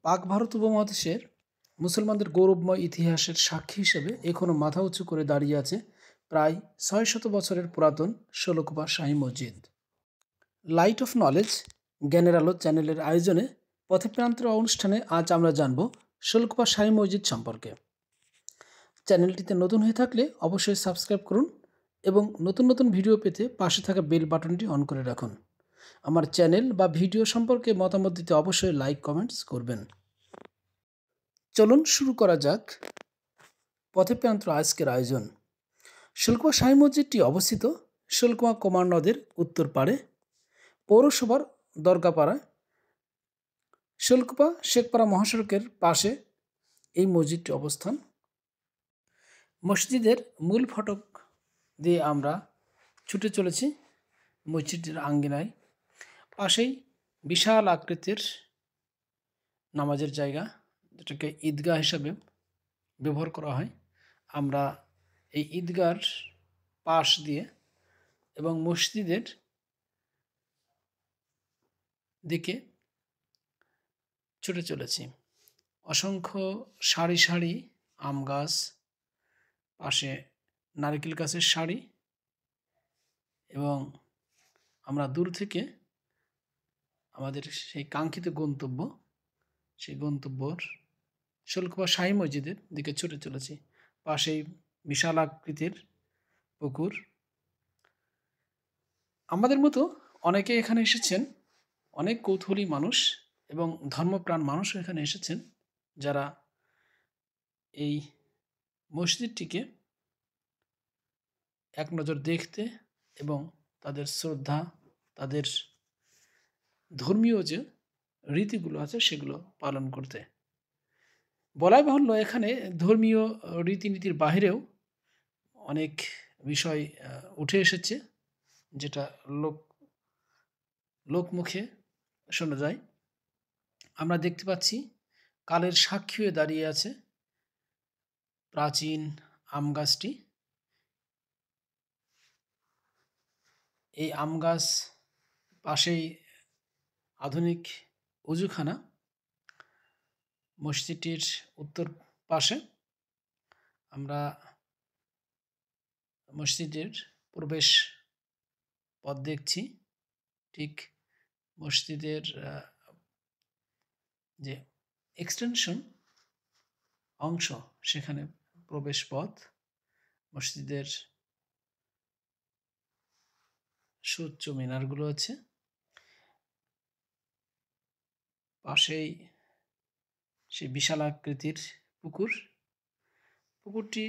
পাক ভারত উপমহাদেশের মুসলমানদের গৌরবময় ইতিহাসের সাক্ষী হিসেবে এখনও মাথা উঁচু করে দাঁড়িয়ে আছে প্রায় ৬০০ বছরের পুরাতন ষোলকোপা শাহী মসজিদ। লাইট অফ নলেজ জ্ঞানের আলো চ্যানেলের আয়োজনে পথপ্রান্তের অনুষ্ঠানে আজ আমরা জানব ষোলকোপা শাহী মসজিদ সম্পর্কে। চ্যানেলটিতে নতুন হয়ে থাকলে অবশ্যই সাবস্ক্রাইব করুন এবং নতুন নতুন ভিডিও পেতে পাশে থাকা বেল বাটনটি অন করে রাখুন। আমার চ্যানেল বা ভিডিও সম্পর্কে মতামত দিতে অবশ্যই লাইক কমেন্টস করবেন। চলুন শুরু করা যাক পথপ্রান্ত আজকের আয়োজন। ষোলকোপা শাহী মসজিদটি অবস্থিত ষোলকোপা কুমার নদের উত্তর পাড়ে পৌরসভার দরগাপাড়ায় ষোলকোপা শেখপাড়া মহাসড়কের পাশে এই মসজিদটি অবস্থান। মসজিদের মূল ফটক দিয়ে আমরা ছুটে চলেছি মসজিদের আঙ্গিনায়। পাশেই বিশাল আকৃতির নামাজের জায়গা, যেটাকে ঈদগাহ হিসাবে ব্যবহার করা হয়। আমরা এই ঈদগাহর পাশ দিয়ে এবং মসজিদের দিকে ছুটে চলেছি। অসংখ্য সারি সারি আম গাছ, পাশে নারকেল গাছের সারি, এবং আমরা দূর থেকে আমাদের সেই কাঙ্ক্ষিত গন্তব্য, সেই গন্তব্যর ষোলকোপা শাহী মসজিদের দিকে ছুটে চলেছি। পাশেই বিশাল আকৃতির পুকুর। আমাদের মতো অনেকে এখানে এসেছেন, অনেক কৌতূহলী মানুষ এবং ধর্মপ্রাণ মানুষও এখানে এসেছেন, যারা এই মসজিদটিকে এক নজর দেখতে এবং তাদের শ্রদ্ধা, তাদের ধর্মীয় যে রীতিগুলো আছে সেগুলো পালন করতে। বলাই বাহুল্য, এখানে ধর্মীয় রীতিনীতির বাহিরেও অনেক বিষয় উঠে এসেছে, যেটা লোকমুখে শোনা যায়। আমরা দেখতে পাচ্ছি কালের সাক্ষী হয়ে দাঁড়িয়ে আছে প্রাচীন আম গাছটি। এই আম গাছ পাশেই আধুনিক উজুখানা। মসজিদটির উত্তর পাশে আমরা মসজিদের প্রবেশ পথ দেখছি। ঠিক মসজিদের যে এক্সটেনশন অংশ, সেখানে প্রবেশ পথ। মসজিদের সুউচ্চ মিনারগুলো আছে। পাশেই সেই বিশাল আকৃতির পুকুর। পুকুরটি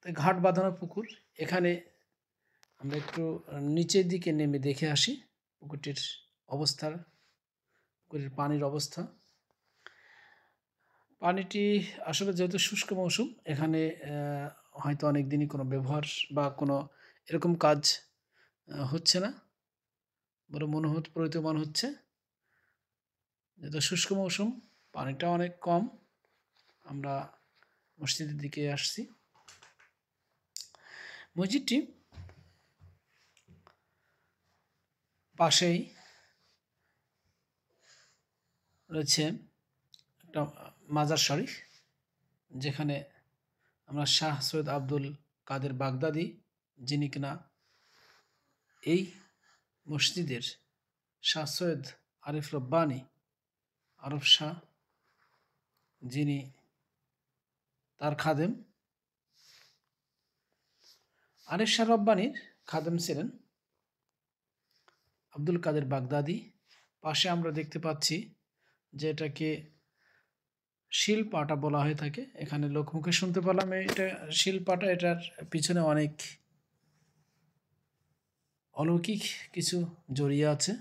ঘাট বাঁধানো পুকুর। এখানে আমরা একটু নিচের দিকে নেমে দেখে আসি পুকুরটির অবস্থা, পুকুরের পানির অবস্থা। পানিটি আসলে যেহেতু শুষ্ক মৌসুম, এখানে হয়তো অনেক দিনই কোনো ব্যবহার বা কোনো এরকম কাজ হচ্ছে না, বড় প্রতীয়মান হচ্ছে। যেহেতু শুষ্ক মৌসুম, পানিটা অনেক কম। আমরা মসজিদের দিকে আসছি। মসজিদটি পাশেই রয়েছে একটা মাজার শরীফ, যেখানে আমরা শাহ সৈয়দ আব্দুল কাদের বাগদাদি, যিনি কিনা এই মসজিদের শাহ সৈয়দ আরিফ রব্বানি আরফ শাহ, যিনি তার খাদেম, আরিফ শাহ রব্বানির খাদেম ছিলেন আব্দুল কাদের বাগদাদি। পাশে আমরা দেখতে পাচ্ছি যে এটাকে শিলপাটা বলা হয়ে থাকে। এখানে লোকমুখে শুনতে পেলাম এটা শিলপাটা। এটার পিছনে অনেক অলৌকিক কিছু জড়িয়ে আছে।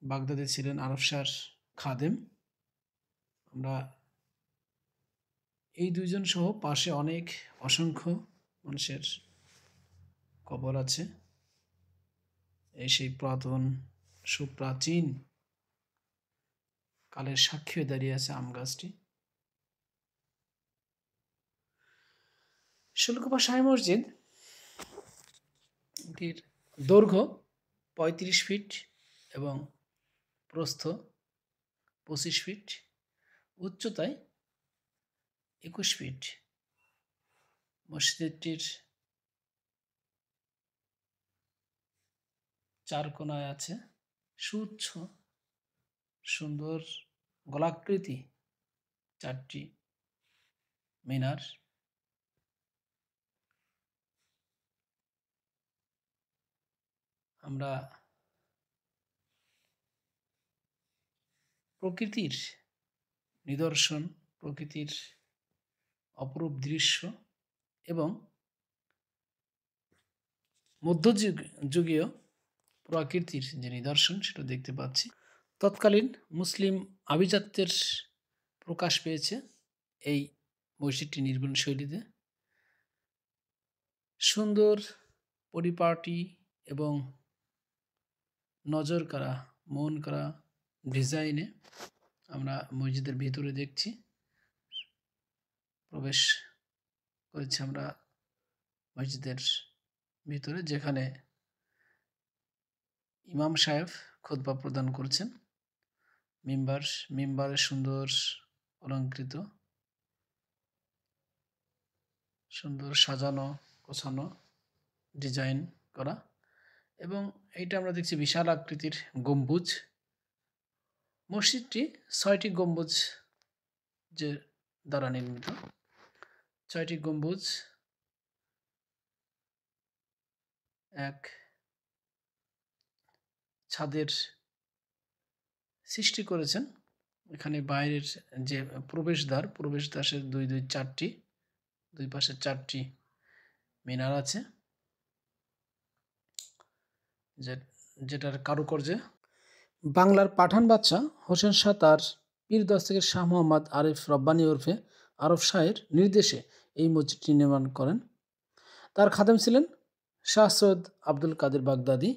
বাগদাদি ছিলেন আরফ শাহর খাদেম। আমরা এই দুইজন সহ পাশে অনেক অসংখ্য মানুষের কবর আছে। এই সেই পুরাতন সুপ্রাচীন কালের সাক্ষী হয়ে দাঁড়িয়ে আছে আম গাছটি। ষোলকোপা শাহী মসজিদ এটির দৈর্ঘ্য ৩৫ ফিট এবং প্রস্থ 25 ফিট, উচ্চতায় 21 ফিট। মসজিদটির 4 কোণায় আছে সুউচ্চ সুন্দর গোলাকৃতি 4টি মিনার। আমরা প্রকৃতির নিদর্শন, প্রকৃতির অপরূপ দৃশ্য এবং মধ্যযুগীয় প্রাকৃতির যে নিদর্শন সেটা দেখতে পাচ্ছি। তৎকালীন মুসলিম আভিজাত্যের প্রকাশ পেয়েছে এই মসজিদটি নির্মাণ শৈলীতে। সুন্দর পরিপাটি এবং নজর কাড়া, মন কাড়া ডিজাইনে আমরা মসজিদের ভিতরে দেখছি। প্রবেশ করেছি আমরা মসজিদের ভিতরে, যেখানে ইমাম সাহেব খুতবা প্রদান করছেন। মিম্বারে সুন্দর অলঙ্কৃত, সুন্দর সাজানো গোছানো ডিজাইন করা, এবং এইটা আমরা দেখছি বিশাল আকৃতির গম্বুজ। মসজিদটি 6টি গম্বুজ যে দ্বারা নির্মিত। 6টি গম্বুজ এক ছাদের সৃষ্টি করেছেন। এখানে বাইরের যে প্রবেশদ্বার 4টি, দুই পাশে 4টি মিনার আছে, যেটার কারুকার্যে বাংলার পাঠান বাদশাহ হোসেন শাহ তার পীর দস্তগীর শাহ মোহাম্মদ আরিফ রব্বানী ওরফে আরফ শাহের নির্দেশে এই মসজিদটি নির্মাণ করেন। তার খাদেম ছিলেন শাহ সৈয়দ আব্দুল কাদের বাগদাদি।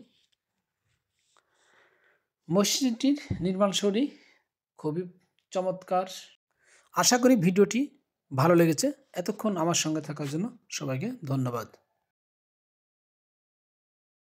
মসজিদটির নির্মাণশৈলী খুবই চমৎকার। আশা করি ভিডিওটি ভালো লেগেছে। এতক্ষণ আমার সঙ্গে থাকার জন্য সবাইকে ধন্যবাদ।